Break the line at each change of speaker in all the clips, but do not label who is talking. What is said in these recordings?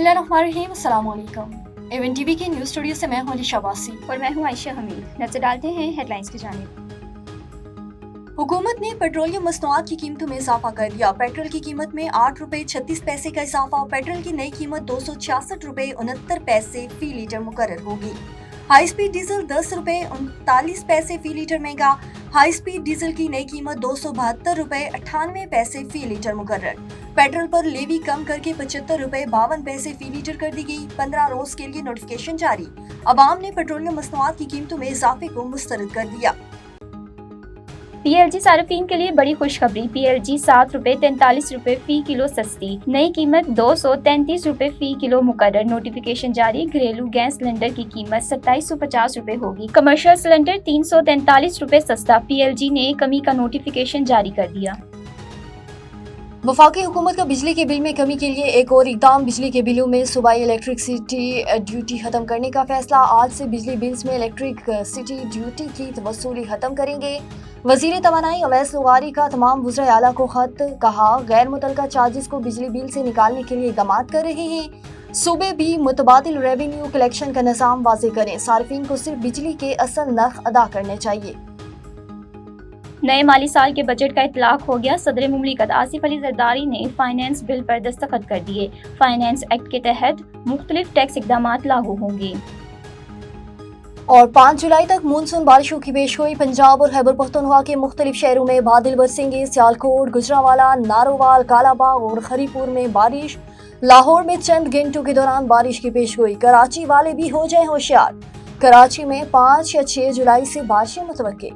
बिस्मिल्लाहिर्रहमानिर्रहीम, अस्सलाम वालेकुम। एवन टीवी के न्यूज़ स्टूडियो से मैं हूं अलीशा बासी
और मैं हूं आयशा हमीद। नजर डालते हैं हेडलाइंस की जानिब।
हुकूमत ने पेट्रोलियम मसनूआत की कीमतों में इजाफा कर दिया। पेट्रोल की कीमत में 8 रुपए 36 पैसे का इजाफा। पेट्रोल की नई कीमत 266 रुपए 69 पैसे फी लीटर मुकर्रर होगी। हाई स्पीड डीजल 10 रुपए 39 पैसे फी लीटर महंगा। हाई स्पीड डीजल की नई कीमत 272 रुपए 98 पैसे फी लीटर मुकर्रर। पेट्रोल पर लेवी कम करके 75 रुपए 52 पैसे फी लीटर कर दी गई। 15 रोज के लिए नोटिफिकेशन जारी। अवाम ने पेट्रोलियम मसनूआत की कीमतों में इजाफे को मुस्तरद कर दिया।
PLG सार्फिन के लिए बड़ी खुशखबरी। PLG 7 रुपए 43 रुपए फी किलो सस्ती। नई कीमत 233 रुपए फी किलो मुकर्रर। नोटिफिकेशन जारी। घरेलू गैस सिलेंडर की कीमत 2750 रुपए होगी। कमर्शियल सिलेंडर 343 रुपए सस्ता। PLG ने कमी का नोटिफिकेशन जारी कर दिया।
वफाकी हुकूमत का बिजली के बिल में कमी के लिए एक और इकदाम। बिजली के बिलों में सूबाई इलेक्ट्रिसिटी ड्यूटी खत्म करने का फैसला। आज से बिजली बिल्स में इलेक्ट्रिसिटी ड्यूटी की वसूली खत्म करेंगे। वजीर तवानाई अवैस लुगारी का तमाम वज़राए आला को खत। कहा, गैर मुतलका चार्जेस को बिजली बिल से निकालने के लिए इक़दाम कर रहे हैं। सूबे भी मुतबादिल रेवेन्यू कलेक्शन का निज़ाम वाज़े करें। सार्फिन को सिर्फ बिजली के असल नर्ख अदा करने चाहिए।
नए माली साल के बजट का इतलाक हो गया। सदर मुमलिकत आसिफ अली जरदारी ने फाइनेंस बिल पर दस्तखत कर दिए। फाइनेंस एक्ट के तहत मुख्तलिफ टैक्स इक़दामात लागू होंगे।
और 5 जुलाई तक मानसून बारिशों की पेशगोई। पंजाब और खैबर पख्तूनख्वा के मुख्तलिफ शहरों में बादल बरसेंगे। सियालकोट, गुजरांवाला, नारोवाल, कालाबाग और खरीपुर में बारिश। लाहौर में चंद घंटों के दौरान बारिश की पेशगोई। कराची वाले भी हो जाएं होशियार। कराची में 5 या 6 जुलाई से बारिशें मुतवक्के।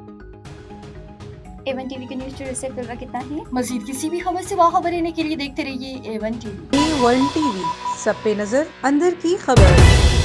एवन टीवी के न्यूज़ स्टूडियो से फिलहाल कितना ही।
मजीद किसी भी खबर से बाखबर रहने के लिए देखते रहिए एवन टीवी।
A1 TV, सब पे नजर, अंदर की खबर।